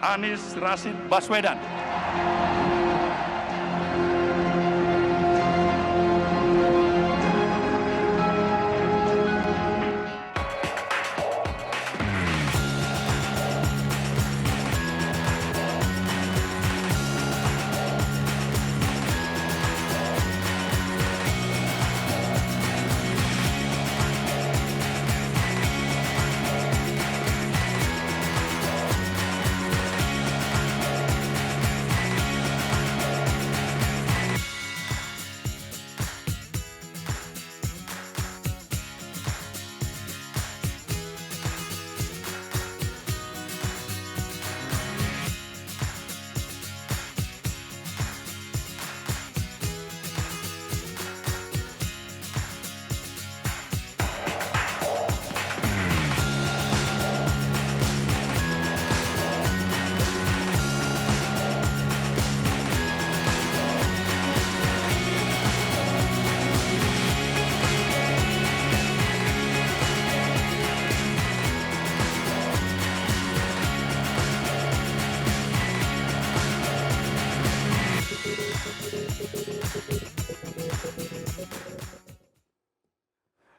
Anies Rashid Baswedan.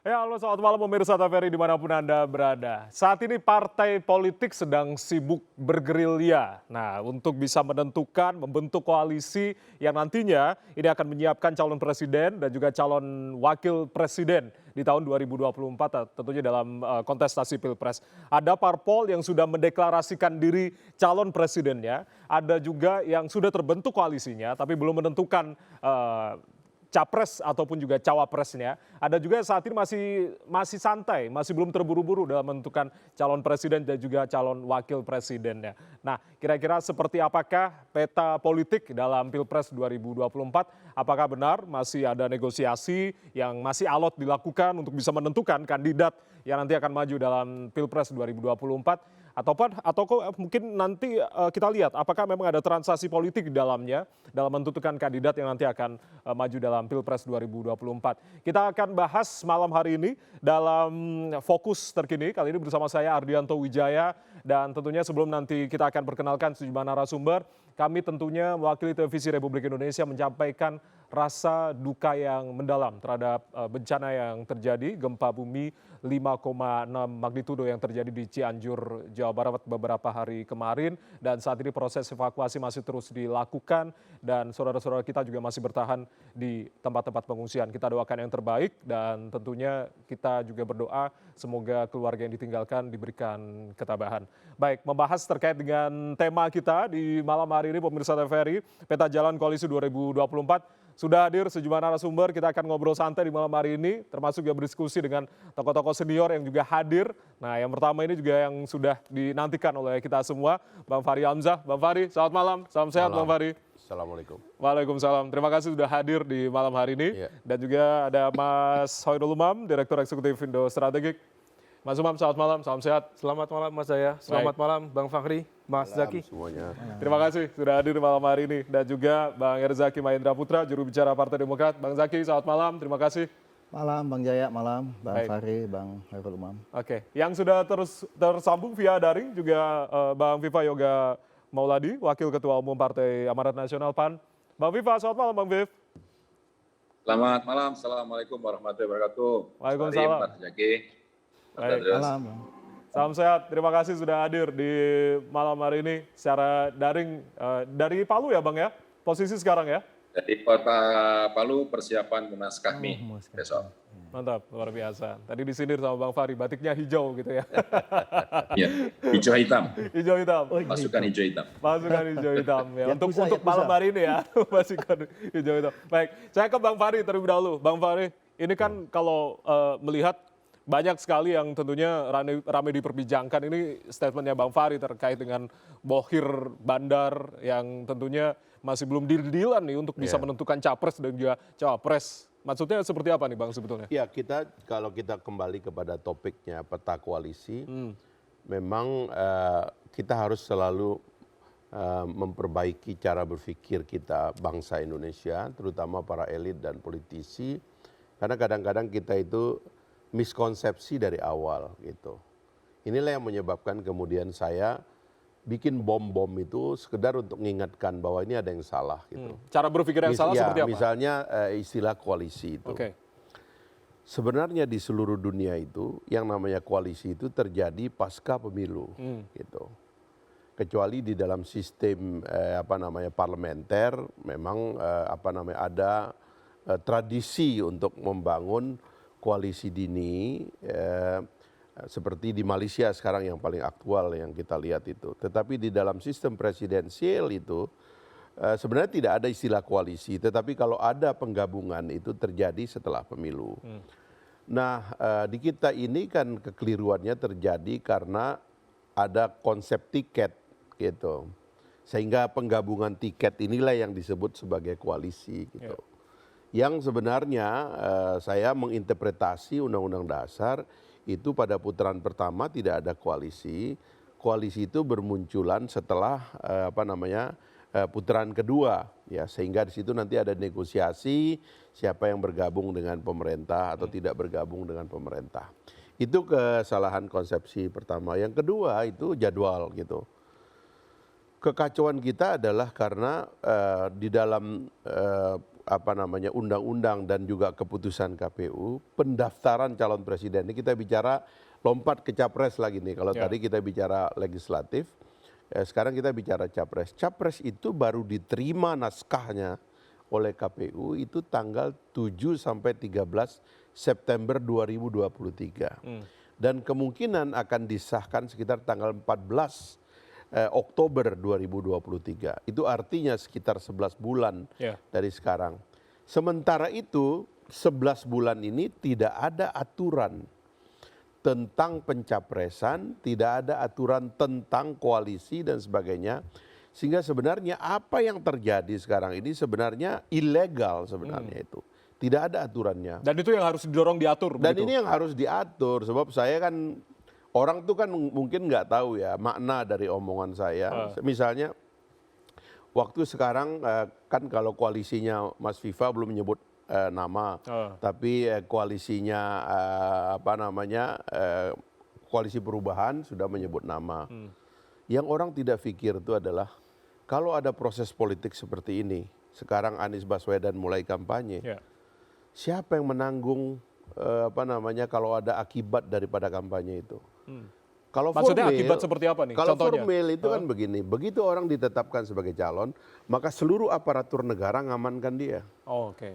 Ya, halo selamat malam pemirsa TVRI dimanapun Anda berada. Saat ini partai politik sedang sibuk bergerilya. Nah, untuk bisa menentukan, membentuk koalisi yang nantinya ini akan menyiapkan calon presiden dan juga calon wakil presiden di tahun 2024 tentunya dalam kontestasi Pilpres. Ada parpol yang sudah mendeklarasikan diri calon presidennya, ada juga yang sudah terbentuk koalisinya tapi belum menentukan capres ataupun juga cawapresnya. Ada juga yang saat ini masih santai, masih belum terburu-buru dalam menentukan calon presiden dan juga calon wakil presidennya. Nah, kira-kira seperti apakah peta politik dalam Pilpres 2024? Apakah benar masih ada negosiasi yang masih alot dilakukan untuk bisa menentukan kandidat yang nanti akan maju dalam Pilpres 2024? Atau mungkin nanti kita lihat apakah memang ada transaksi politik di dalamnya dalam menentukan kandidat yang nanti akan maju dalam Pilpres 2024. Kita akan bahas malam hari ini dalam Fokus Terkini. Kali ini bersama saya Ardianto Wijaya dan tentunya sebelum nanti kita akan perkenalkan sejumlah narasumber, kami tentunya mewakili Televisi Republik Indonesia menyampaikan rasa duka yang mendalam terhadap bencana yang terjadi, gempa bumi 5,6 magnitudo yang terjadi di Cianjur, Jawa Barat beberapa hari kemarin. Dan saat ini proses evakuasi masih terus dilakukan dan saudara-saudara kita juga masih bertahan di tempat-tempat pengungsian. Kita doakan yang terbaik dan tentunya kita juga berdoa semoga keluarga yang ditinggalkan diberikan ketabahan. Baik, membahas terkait dengan tema kita di malam hari ini pemirsa TVRI, Peta Jalan Koalisi 2024. Sudah hadir sejumlah narasumber, kita akan ngobrol santai di malam hari ini, termasuk juga berdiskusi dengan tokoh-tokoh senior yang juga hadir. Nah, yang pertama ini juga yang sudah dinantikan oleh kita semua, Bang Fahri Hamzah. Bang Fahri, selamat malam, salam sehat Bang Fahri. Assalamualaikum. Waalaikumsalam, terima kasih sudah hadir di malam hari ini. Dan juga ada Mas Hoirul Umam, Direktur Eksekutif Indo Strategik. Mas Umam, selamat malam, salam sehat. Selamat malam Mas Jaya, selamat malam Bang Fahri, Mas Zaki. Semuanya. Terima kasih sudah hadir malam hari ini. Dan juga Bang Herzaki Mahendra Putra, juru bicara Partai Demokrat. Bang Zaki, selamat malam, terima kasih. Malam Bang Jaya, malam Bang Fahri, Bang Hoirul Umam. Oke, yang sudah tersambung via daring juga Bang Viva Yoga Mauladi, Wakil Ketua Umum Partai Amanat Nasional PAN. Bang Viva, selamat malam Bang Viv. Selamat malam, Assalamualaikum warahmatullahi wabarakatuh. Waalaikumsalam. Mas Zaki. Baik. Malam. Salam sehat, terima kasih sudah hadir di malam hari ini secara daring dari Palu ya Bang ya, posisi sekarang ya. Jadi Kota Palu persiapan Munas Kahmi besok. Mantap, luar biasa. Tadi disindir sama Bang Fahri, batiknya hijau gitu ya. Iya, hijau hitam. Hijau hitam. Pasukan hijau hitam. Pasukan hijau hitam ya. Yang pusat, untuk yang malam pusat. hari ini ya, pasukan hijau hitam. Baik, saya ke Bang Fahri terlebih dahulu. Bang Fahri, ini kan kalau melihat banyak sekali yang tentunya ramai diperbincangkan. Ini statementnya Bang Fahri terkait dengan bohir bandar yang tentunya masih belum deal-dealan nih untuk bisa menentukan capres dan juga cawapres. Maksudnya seperti apa nih Bang sebetulnya? Ya, kalau kita kembali kepada topiknya peta koalisi, memang kita harus selalu memperbaiki cara berpikir kita bangsa Indonesia, terutama para elit dan politisi, karena kadang-kadang kita itu miskonsepsi dari awal gitu. Inilah yang menyebabkan kemudian saya bikin bom-bom itu sekedar untuk mengingatkan bahwa ini ada yang salah gitu. Cara berpikir yang salah seperti apa? Misalnya istilah koalisi itu. Oke. Sebenarnya di seluruh dunia itu yang namanya koalisi itu terjadi pasca pemilu gitu. Kecuali di dalam sistem parlementer memang ada tradisi untuk membangun koalisi dini seperti di Malaysia sekarang yang paling aktual yang kita lihat itu. Tetapi di dalam sistem presidensial itu sebenarnya tidak ada istilah koalisi, tetapi kalau ada penggabungan itu terjadi setelah pemilu. Nah, di kita ini kan kekeliruannya terjadi karena ada konsep tiket gitu. Sehingga penggabungan tiket inilah yang disebut sebagai koalisi gitu. Yang sebenarnya saya menginterpretasi Undang-Undang Dasar itu pada putaran pertama tidak ada koalisi. Koalisi itu bermunculan setelah putaran kedua, ya, sehingga di situ nanti ada negosiasi siapa yang bergabung dengan pemerintah atau tidak bergabung dengan pemerintah. Itu kesalahan konsepsi pertama. Yang kedua itu jadwal gitu. Kekacauan kita adalah karena di dalam undang-undang dan juga keputusan KPU pendaftaran calon presiden ini kita bicara lompat ke capres lagi nih. Kalau tadi kita bicara legislatif. Sekarang kita bicara capres. Capres itu baru diterima naskahnya oleh KPU itu tanggal 7 sampai 13 September 2023. Dan kemungkinan akan disahkan sekitar tanggal 14 Oktober 2023. Itu artinya sekitar 11 bulan dari sekarang. Sementara itu 11 bulan ini tidak ada aturan tentang pencapresan, tidak ada aturan tentang koalisi dan sebagainya. Sehingga sebenarnya apa yang terjadi sekarang ini sebenarnya ilegal sebenarnya itu. Tidak ada aturannya. Dan itu yang harus didorong diatur. Dan begitu? ini yang harus diatur sebab saya kan orang tuh kan mungkin nggak tahu ya makna dari omongan saya. Misalnya waktu sekarang kan kalau koalisinya Mas Viva belum menyebut nama, tapi koalisinya koalisi perubahan sudah menyebut nama. Yang orang tidak pikir itu adalah kalau ada proses politik seperti ini, sekarang Anies Baswedan mulai kampanye, siapa yang menanggung kalau ada akibat daripada kampanye itu? Kalau maksudnya formil, akibat seperti apa nih? Kalau Contohnya? formil itu kan begini, begitu orang ditetapkan sebagai calon, maka seluruh aparatur negara ngamankan dia.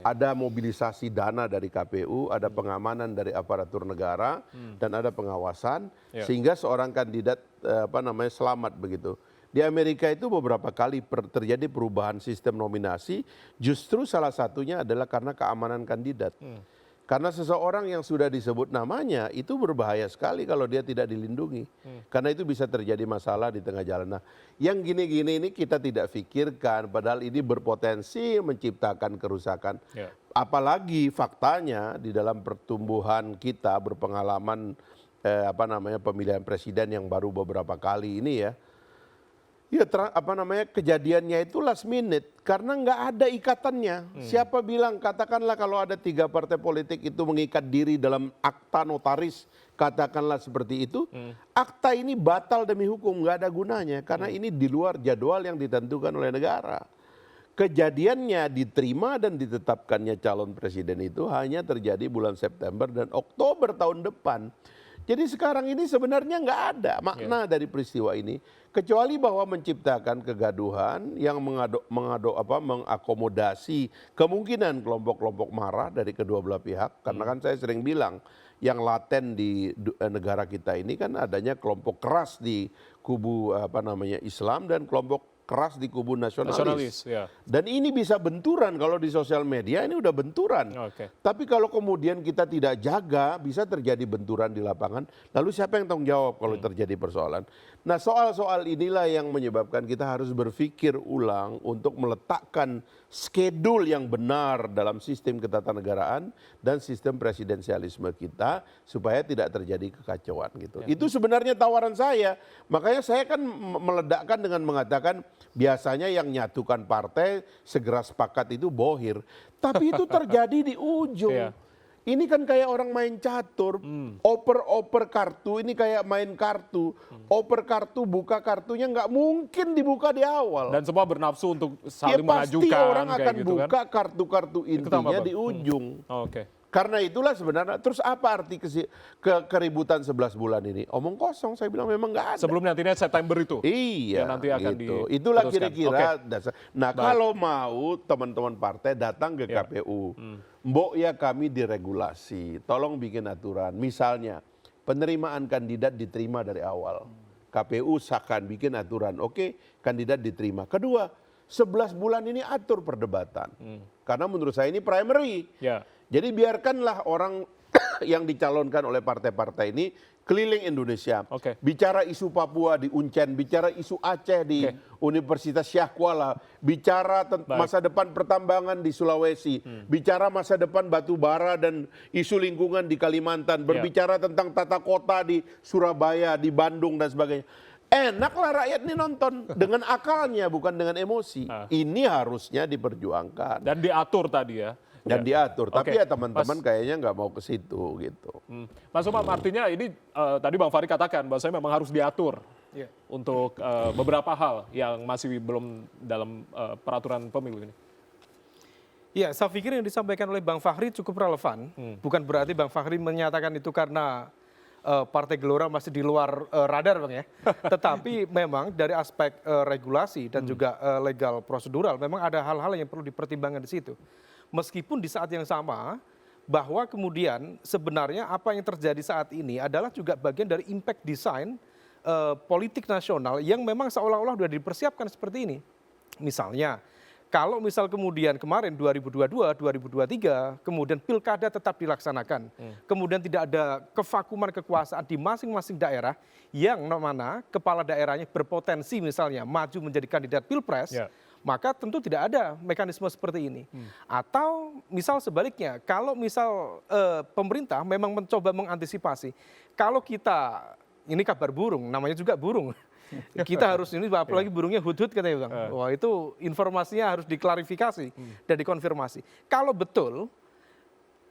Ada mobilisasi dana dari KPU, ada pengamanan dari aparatur negara, dan ada pengawasan, sehingga seorang kandidat selamat begitu. Di Amerika itu beberapa kali terjadi perubahan sistem nominasi, justru salah satunya adalah karena keamanan kandidat. Karena seseorang yang sudah disebut namanya itu berbahaya sekali kalau dia tidak dilindungi. Karena itu bisa terjadi masalah di tengah jalan. Nah, yang gini-gini ini kita tidak pikirkan padahal ini berpotensi menciptakan kerusakan. Apalagi faktanya di dalam pertumbuhan kita berpengalaman pemilihan presiden yang baru beberapa kali ini ya. Ya kejadiannya itu last minute karena nggak ada ikatannya. Siapa bilang katakanlah kalau ada 3 partai politik itu mengikat diri dalam akta notaris katakanlah seperti itu, akta ini batal demi hukum nggak ada gunanya karena ini di luar jadwal yang ditentukan oleh negara. Kejadiannya diterima dan ditetapkannya calon presiden itu hanya terjadi bulan September dan Oktober tahun depan. Jadi sekarang ini sebenarnya nggak ada makna dari peristiwa ini kecuali bahwa menciptakan kegaduhan yang mengakomodasi kemungkinan kelompok-kelompok marah dari kedua belah pihak. Karena kan saya sering bilang yang laten di negara kita ini kan adanya kelompok keras di kubu Islam dan kelompok keras di kubu nasionalis. Dan ini bisa benturan kalau di sosial media ini udah benturan. Tapi kalau kemudian kita tidak jaga bisa terjadi benturan di lapangan. Lalu siapa yang tanggung jawab kalau terjadi persoalan? Nah soal-soal inilah yang menyebabkan kita harus berpikir ulang untuk meletakkan schedule yang benar dalam sistem ketatanegaraan dan sistem presidensialisme kita supaya tidak terjadi kekacauan gitu. Itu sebenarnya tawaran saya. Makanya saya kan meledakkan dengan mengatakan biasanya yang nyatukan partai segera sepakat itu bohir. Tapi itu terjadi di ujung. Ini kan kayak orang main catur, oper kartu, ini kayak main kartu, oper kartu, buka kartunya nggak mungkin dibuka di awal. Dan semua bernafsu untuk Ya saling pasti mengajukan orang kayak akan gitu buka kan. kartu-kartu intinya Bang. di ujung. Oh, oke. Karena itulah sebenarnya, terus apa arti keributan 11 bulan ini? Omong kosong, saya bilang memang nggak ada. Sebelum nantinya September itu. Iya, yang nanti akan gitu. Itulah diteruskan. kira-kira dasar. Nah, kalau mau teman-teman partai datang ke KPU, mbok ya kami diregulasi, tolong bikin aturan. Misalnya, penerimaan kandidat diterima dari awal. KPU sahkan bikin aturan, oke, kandidat diterima. Kedua, 11 bulan ini atur perdebatan. Karena menurut saya ini primary. Ya. Jadi biarkanlah orang yang dicalonkan oleh partai-partai ini keliling Indonesia. Oke. Bicara isu Papua di Uncen, bicara isu Aceh di Universitas Syah Kuala, bicara masa depan pertambangan di Sulawesi, bicara masa depan batu bara dan isu lingkungan di Kalimantan, berbicara tentang tata kota di Surabaya, di Bandung dan sebagainya. Enaklah rakyat ini nonton dengan akalnya bukan dengan emosi. Ini harusnya diperjuangkan. Dan diatur tadi ya. Dan diatur, tapi Oke, ya teman-teman kayaknya nggak mau ke situ gitu. Mas Umam, artinya ini tadi Bang Fahri katakan bahwa saya memang harus diatur untuk beberapa hal yang masih belum dalam peraturan pemilu ini. Ya, saya pikir yang disampaikan oleh Bang Fahri cukup relevan. Bukan berarti Bang Fahri menyatakan itu karena Partai Gelora masih di luar radar, Bang ya. Tetapi memang dari aspek regulasi dan juga legal prosedural, memang ada hal-hal yang perlu dipertimbangkan di situ. Meskipun di saat yang sama, bahwa kemudian sebenarnya apa yang terjadi saat ini adalah juga bagian dari impact design politik nasional yang memang seolah-olah sudah dipersiapkan seperti ini. Misalnya, kalau misal kemudian kemarin 2022, 2023, kemudian pilkada tetap dilaksanakan, kemudian tidak ada kevakuman kekuasaan di masing-masing daerah yang mana kepala daerahnya berpotensi misalnya maju menjadi kandidat pilpres, maka tentu tidak ada mekanisme seperti ini. Atau misal sebaliknya, kalau misal pemerintah memang mencoba mengantisipasi, kalau kita, ini kabar burung, namanya juga burung, kita harus ini, apalagi burungnya hudhud katanya Bang. Wah, itu informasinya harus diklarifikasi dan dikonfirmasi. Kalau betul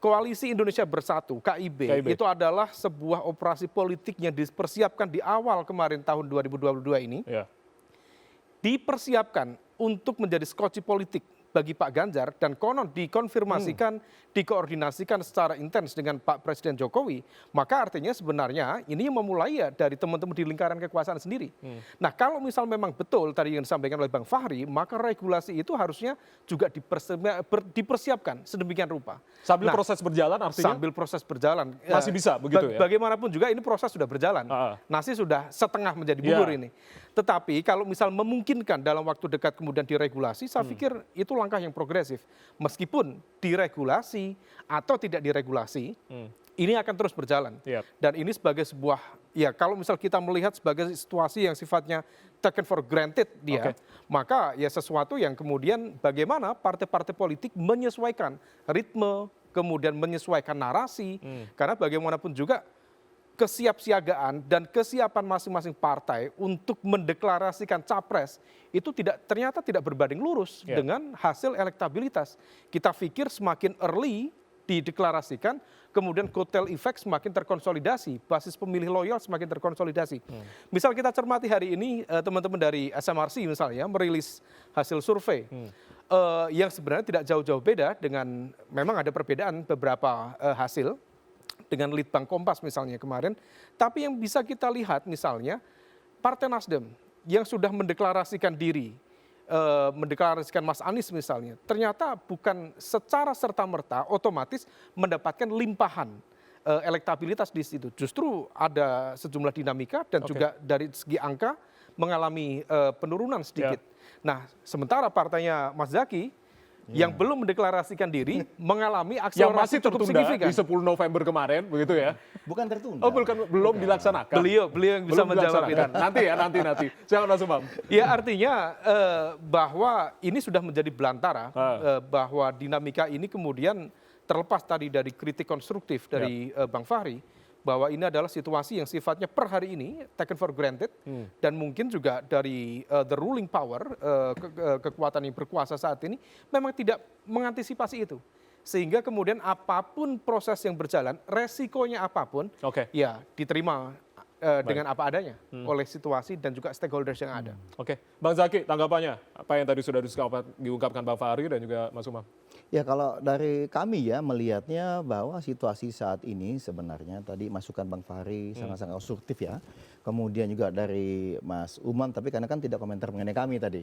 Koalisi Indonesia Bersatu, KIB, itu adalah sebuah operasi politik yang dipersiapkan di awal kemarin tahun 2022 ini, dipersiapkan untuk menjadi skoci politik bagi Pak Ganjar dan konon dikonfirmasikan, dikoordinasikan secara intens dengan Pak Presiden Jokowi, maka artinya sebenarnya ini memulai ya dari teman-teman di lingkaran kekuasaan sendiri. Nah, kalau misal memang betul tadi yang disampaikan oleh Bang Fahri, maka regulasi itu harusnya juga dipersiapkan sedemikian rupa. Sambil proses berjalan artinya? Sambil proses berjalan. Masih bisa begitu ya? Bagaimanapun juga ini proses sudah berjalan. Nasi sudah setengah menjadi bubur ini. Tetapi kalau misal memungkinkan dalam waktu dekat kemudian diregulasi, saya pikir itu langkah yang progresif. Meskipun diregulasi atau tidak diregulasi, ini akan terus berjalan. Dan ini sebagai sebuah, ya kalau misal kita melihat sebagai situasi yang sifatnya taken for granted dia, maka ya sesuatu yang kemudian bagaimana partai-partai politik menyesuaikan ritme, kemudian menyesuaikan narasi, karena bagaimanapun juga kesiapsiagaan dan kesiapan masing-masing partai untuk mendeklarasikan capres itu ternyata tidak berbanding lurus dengan hasil elektabilitas. Kita pikir semakin early dideklarasikan, kemudian kotel efek semakin terkonsolidasi, basis pemilih loyal semakin terkonsolidasi. Misal kita cermati hari ini teman-teman dari SMRC misalnya merilis hasil survei yang sebenarnya tidak jauh-jauh beda dengan, memang ada perbedaan beberapa hasil, dengan Litbang Kompas misalnya kemarin, tapi yang bisa kita lihat misalnya Partai Nasdem yang sudah mendeklarasikan diri, mendeklarasikan Mas Anies misalnya, ternyata bukan secara serta-merta otomatis mendapatkan limpahan elektabilitas di situ. Justru ada sejumlah dinamika dan juga dari segi angka mengalami penurunan sedikit. Nah, sementara partainya Mas Zaky yang belum mendeklarasikan diri mengalami akselerasi yang masih cukup tertunda signifikan. di 10 November kemarin, begitu ya? Bukan tertunda. Oh, belum dilaksanakan. Beliau yang bisa Belum menjawab itu. dilaksanakan. Nanti. Jangan Mas Umam. Ya artinya bahwa ini sudah menjadi belantara, bahwa dinamika ini kemudian terlepas tadi dari kritik konstruktif dari Bang Fahri, bahwa ini adalah situasi yang sifatnya per hari ini taken for granted, dan mungkin juga dari the ruling power, kekuatan yang berkuasa saat ini memang tidak mengantisipasi itu. sehingga kemudian apapun proses yang berjalan, resikonya apapun, ya diterima dengan apa adanya oleh situasi dan juga stakeholders yang ada. Oke, Bang Zaki, tanggapannya apa yang tadi sudah diungkapkan Bang Fahri dan juga Mas Umam? Ya kalau dari kami ya melihatnya bahwa situasi saat ini sebenarnya tadi masukan Bang Fahri sangat-sangat konstruktif ya. Kemudian juga dari Mas Umam, tapi karena kan tidak komentar mengenai kami tadi.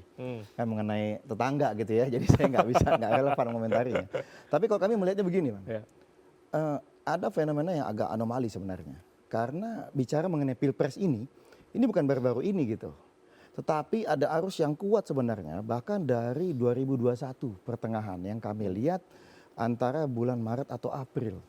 Kan mengenai tetangga gitu ya, jadi saya nggak relevan komentarinya. Tapi kalau kami melihatnya begini Bang, ada fenomena yang agak anomali sebenarnya. Karena bicara mengenai Pilpres ini bukan baru-baru ini gitu. Tetapi ada arus yang kuat sebenarnya bahkan dari 2021 pertengahan yang kami lihat antara bulan Maret atau April.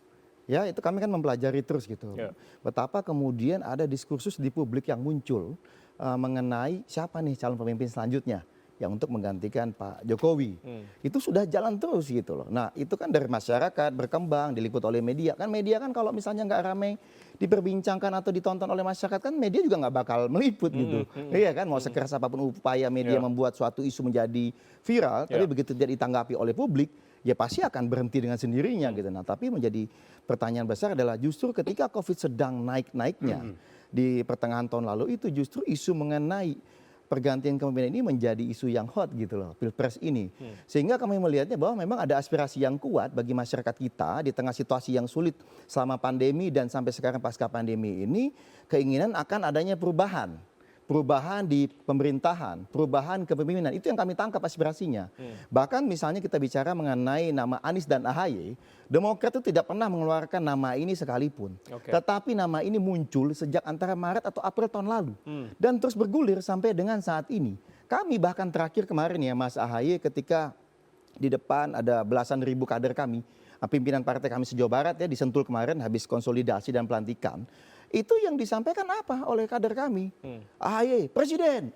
Ya itu kami kan mempelajari terus gitu. Betapa kemudian ada diskursus di publik yang muncul mengenai siapa nih calon pemimpin selanjutnya yang untuk menggantikan Pak Jokowi. Itu sudah jalan terus gitu loh. Nah itu kan dari masyarakat berkembang, diliput oleh media. Kan media kan kalau misalnya nggak ramai diperbincangkan atau ditonton oleh masyarakat kan media juga nggak bakal meliput gitu. Iya kan mau sekeras apapun upaya media membuat suatu isu menjadi viral, tapi begitu tidak ditanggapi oleh publik, ya pasti akan berhenti dengan sendirinya gitu. Nah tapi menjadi pertanyaan besar adalah justru ketika COVID sedang naik-naiknya di pertengahan tahun lalu itu justru isu mengenai pergantian kepemimpinan ini menjadi isu yang hot gitu loh, Pilpres ini. Sehingga kami melihatnya bahwa memang ada aspirasi yang kuat bagi masyarakat kita di tengah situasi yang sulit selama pandemi dan sampai sekarang pasca pandemi ini, keinginan akan adanya perubahan. Perubahan di pemerintahan, perubahan kepemimpinan, itu yang kami tangkap aspirasinya. Bahkan misalnya kita bicara mengenai nama Anies dan AHY, Demokrat itu tidak pernah mengeluarkan nama ini sekalipun. Tetapi nama ini muncul sejak antara Maret atau April tahun lalu. Dan terus bergulir sampai dengan saat ini. Kami bahkan terakhir kemarin ya Mas AHY ketika di depan ada belasan ribu kader kami, pimpinan partai kami se-Jawa Barat ya di Sentul kemarin habis konsolidasi dan pelantikan. Itu yang disampaikan apa oleh kader kami? AHY presiden,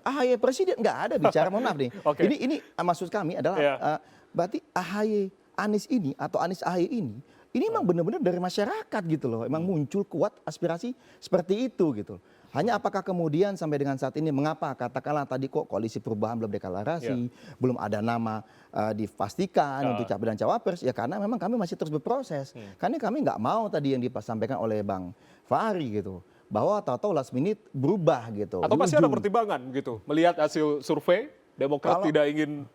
nggak ada bicara, mohon maaf nih. Ini maksud kami adalah berarti AHY Anies ini atau Anies AHY ini memang benar-benar dari masyarakat gitu loh. Emang muncul kuat aspirasi seperti itu gitu. Hanya apakah kemudian sampai dengan saat ini mengapa katakanlah tadi kok koalisi perubahan belum deklarasi, belum ada nama dipastikan untuk capres dan cawapres, ya karena memang kami masih terus berproses. Karena kami nggak mau tadi yang disampaikan oleh Bang Fahri gitu, bahwa tahu-tahu last minute berubah gitu. Atau pasti ada pertimbangan gitu, melihat hasil survei, Demokrat tidak ingin.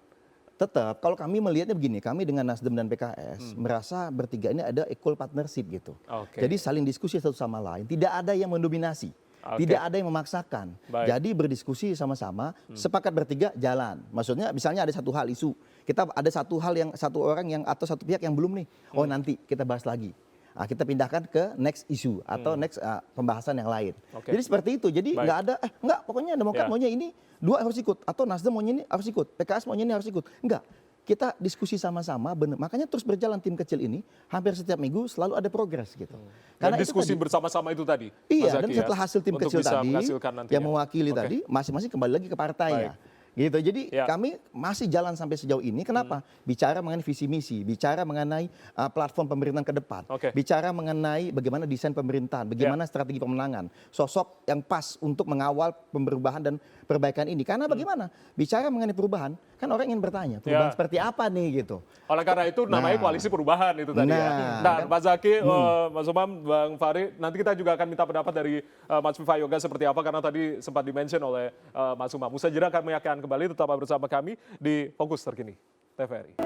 Tetap, kalau kami melihatnya begini, kami dengan Nasdem dan PKS merasa bertiga ini ada equal partnership gitu. Jadi saling diskusi satu sama lain, tidak ada yang mendominasi. Tidak ada yang memaksakan. Jadi berdiskusi sama-sama, sepakat bertiga jalan. Maksudnya misalnya ada satu hal isu, kita ada satu hal yang satu orang yang atau satu pihak yang belum nih. Oh nanti kita bahas lagi. Nah, kita pindahkan ke next issue atau next pembahasan yang lain. Jadi seperti itu. Jadi nggak ada enggak pokoknya Demokrat maunya ini dua harus ikut atau Nasdem maunya ini harus ikut, PKS maunya ini harus ikut. Enggak. Kita diskusi sama-sama, makanya terus berjalan tim kecil ini hampir setiap minggu selalu ada progres gitu. Karena diskusi bersama-sama itu tadi. Iya, dan setelah hasil tim kecil tadi yang mewakili tadi, masing-masing kembali lagi ke partainya. Gitu. Jadi kami masih jalan sampai sejauh ini. Kenapa? Bicara mengenai visi misi, bicara mengenai platform pemerintahan ke depan, bicara mengenai bagaimana desain pemerintahan, bagaimana strategi pemenangan, sosok yang pas untuk mengawal perubahan dan perbaikan ini. Karena bagaimana? Bicara mengenai perubahan, kan orang ingin bertanya, perubahan seperti apa nih gitu. Oleh karena itu namanya koalisi perubahan itu tadi ya. Nah, Pak Zaki, Mas Umam, Bang Fahri, nanti kita juga akan minta pendapat dari Mas Viva Yoga seperti apa, karena tadi sempat di-mention oleh Mas Umam. Usai jeda kami akan kembali, tetap bersama kami di Fokus Terkini TVRI.